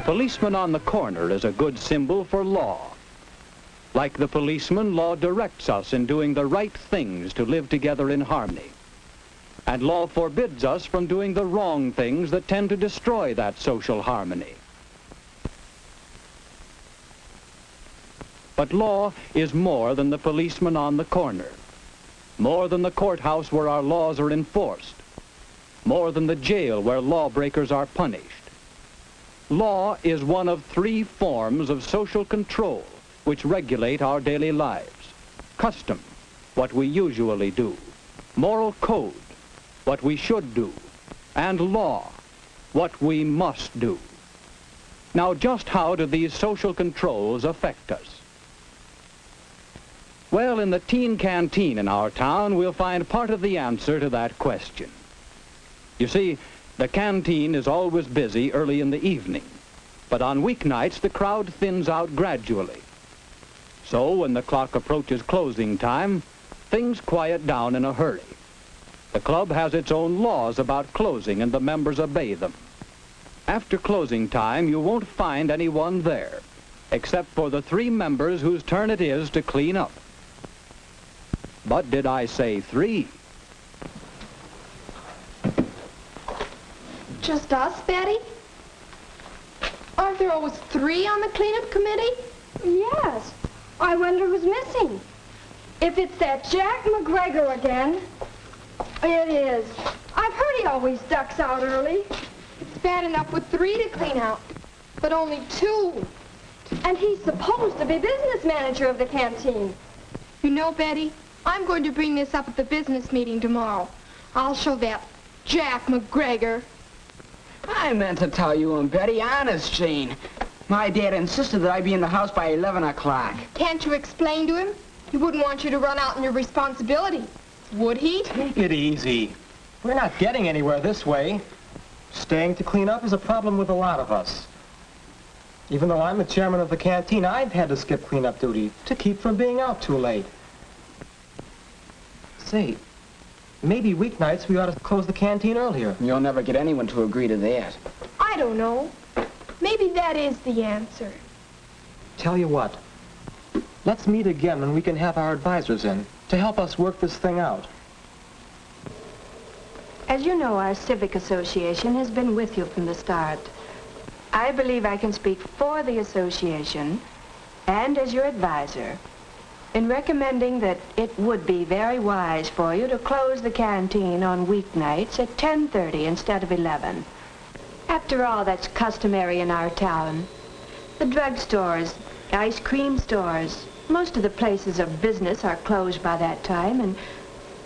The policeman on the corner is a good symbol for law. Like the policeman, law directs us in doing the right things to live together in harmony. And law forbids us from doing the wrong things that tend to destroy that social harmony. But law is more than the policeman on the corner, more than the courthouse where our laws are enforced, more than the jail where lawbreakers are punished. Law is one of three forms of social control which regulate our daily lives. Custom, what we usually do. Moral code, what we should do. And law, what we must do. Now, just how do these social controls affect us? Well, in the teen canteen in our town, we'll find part of the answer to that question. You see, the canteen is always busy early in the evening, but on weeknights the crowd thins out gradually. So when the clock approaches closing time, things quiet down in a hurry. The club has its own laws about closing and the members obey them. After closing time, you won't find anyone there, except for the three members whose turn it is to clean up. But did I say three? Just us, Betty? Aren't there always three on the cleanup committee? Yes. I wonder who's missing. If it's that Jack McGregor again. It is. I've heard he always ducks out early. It's bad enough with three to clean out, but only two. And he's supposed to be business manager of the canteen. You know, Betty, I'm going to bring this up at the business meeting tomorrow. I'll show that Jack McGregor. I meant to tell you, Betty, honest, Jane. My dad insisted that I be in the house by 11 o'clock. Can't you explain to him? He wouldn't want you to run out on your responsibility, would he? Take it easy. We're not getting anywhere this way. Staying to clean up is a problem with a lot of us. Even though I'm the chairman of the canteen, I've had to skip cleanup duty to keep from being out too late. Say, maybe weeknights we ought to close the canteen earlier. You'll never get anyone to agree to that. I don't know. Maybe that is the answer. Tell you what, let's meet again when we can have our advisors in to help us work this thing out. As you know, our Civic Association has been with you from the start. I believe I can speak for the association and as your advisor in recommending that it would be very wise for you to close the canteen on weeknights at 10:30 instead of 11. After all, that's customary in our town. The drugstores, ice cream stores, most of the places of business are closed by that time, and,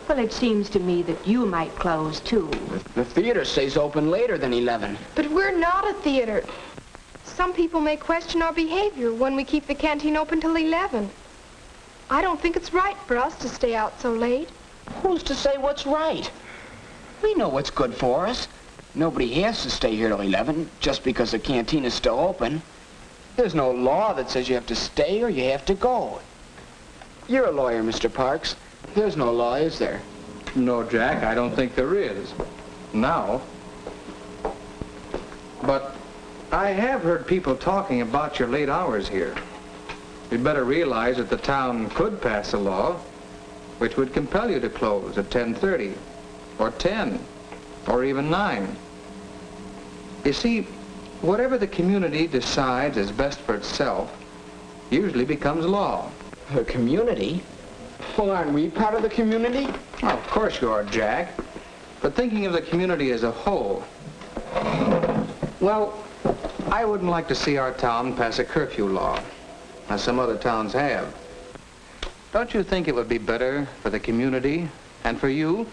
well, it seems to me that you might close, too. The theater stays open later than 11. But we're not a theater. Some people may question our behavior when we keep the canteen open till 11. I don't think it's right for us to stay out so late. Who's to say what's right? We know what's good for us. Nobody has to stay here till 11 just because the canteen is still open. There's no law that says you have to stay or you have to go. You're a lawyer, Mr. Parks. There's no law, is there? No, Jack, I don't think there is. Now. But I have heard people talking about your late hours here. You'd better realize that the town could pass a law which would compel you to close at 10:30 or 10 or even 9. You see, whatever the community decides is best for itself usually becomes law. The community? Well, aren't we part of the community? Oh, of course you are, Jack. But thinking of the community as a whole, well, I wouldn't like to see our town pass a curfew law, as some other towns have. Don't you think it would be better for the community and for you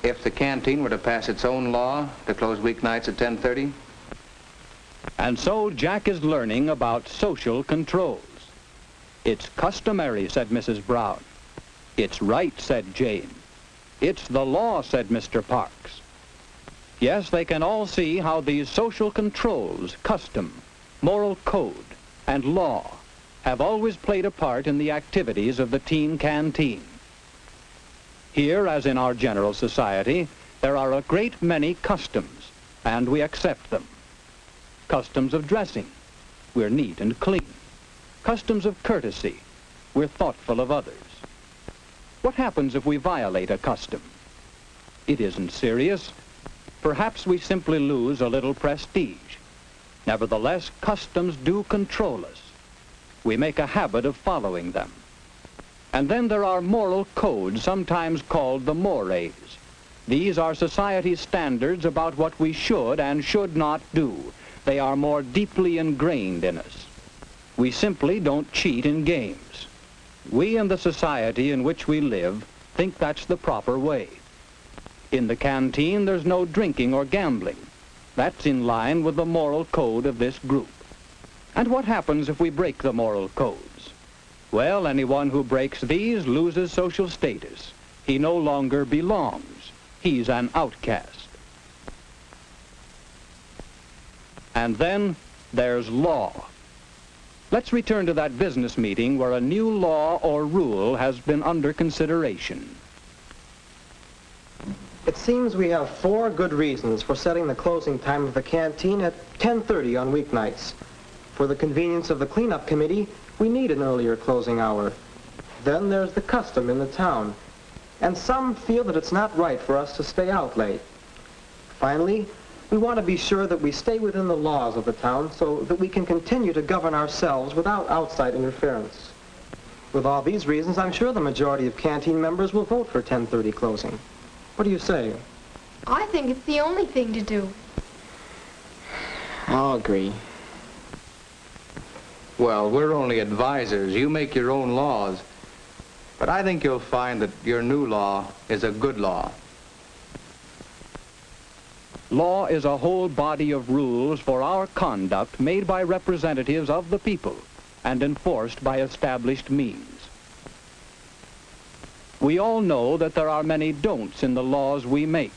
if the canteen were to pass its own law to close weeknights at 10:30? And so Jack is learning about social controls. It's customary, said Mrs. Brown. It's right, said Jane. It's the law, said Mr. Parks. Yes, they can all see how these social controls, custom, moral code, and law have always played a part in the activities of the teen canteen. Here, as in our general society, there are a great many customs, and we accept them. Customs of dressing. We're neat and clean. Customs of courtesy. We're thoughtful of others. What happens if we violate a custom? It isn't serious. Perhaps we simply lose a little prestige. Nevertheless, customs do control us. We make a habit of following them. And then there are moral codes, sometimes called the mores. These are society's standards about what we should and should not do. They are more deeply ingrained in us. We simply don't cheat in games. We in the society in which we live think that's the proper way. In the canteen, there's no drinking or gambling. That's in line with the moral code of this group. And what happens if we break the moral codes? Well, anyone who breaks these loses social status. He no longer belongs. He's an outcast. And then there's law. Let's return to that business meeting where a new law or rule has been under consideration. It seems we have 4 good reasons for setting the closing time of the canteen at 10:30 on weeknights. For the convenience of the cleanup committee, we need an earlier closing hour. Then there's the custom in the town. And some feel that it's not right for us to stay out late. Finally, we want to be sure that we stay within the laws of the town so that we can continue to govern ourselves without outside interference. With all these reasons, I'm sure the majority of canteen members will vote for 10:30 closing. What do you say? I think it's the only thing to do. I'll agree. Well, we're only advisors. You make your own laws. But I think you'll find that your new law is a good law. Law is a whole body of rules for our conduct made by representatives of the people and enforced by established means. We all know that there are many don'ts in the laws we make.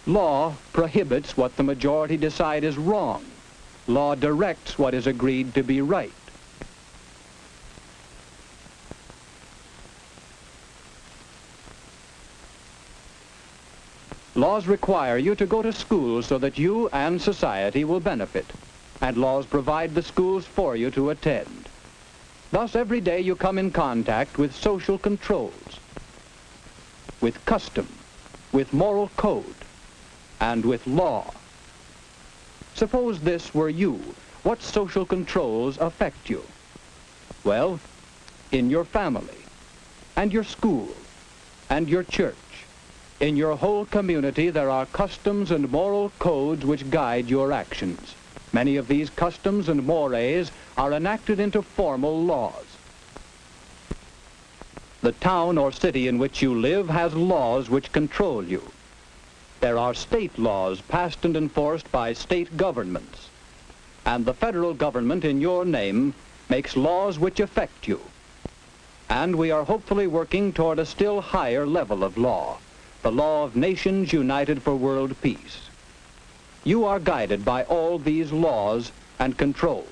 Law prohibits what the majority decide is wrong. Law directs what is agreed to be right. Laws require you to go to school so that you and society will benefit, and laws provide the schools for you to attend. Thus, every day you come in contact with social controls, with custom, with moral code, and with law. Suppose this were you. What social controls affect you? Well, in your family, and your school, and your church. In your whole community, there are customs and moral codes which guide your actions. Many of these customs and mores are enacted into formal laws. The town or city in which you live has laws which control you. There are state laws passed and enforced by state governments. And the federal government in your name makes laws which affect you. And we are hopefully working toward a still higher level of law, the law of nations united for world peace. You are guided by all these laws and controls.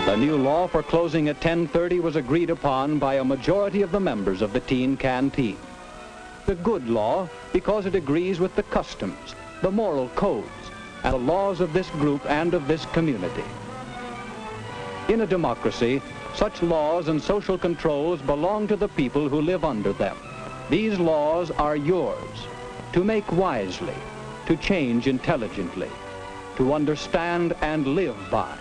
The new law for closing at 10:30 was agreed upon by a majority of the members of the teen canteen. A good law because it agrees with the customs, the moral codes, and the laws of this group and of this community. In a democracy, such laws and social controls belong to the people who live under them. These laws are yours, to make wisely, to change intelligently, to understand and live by.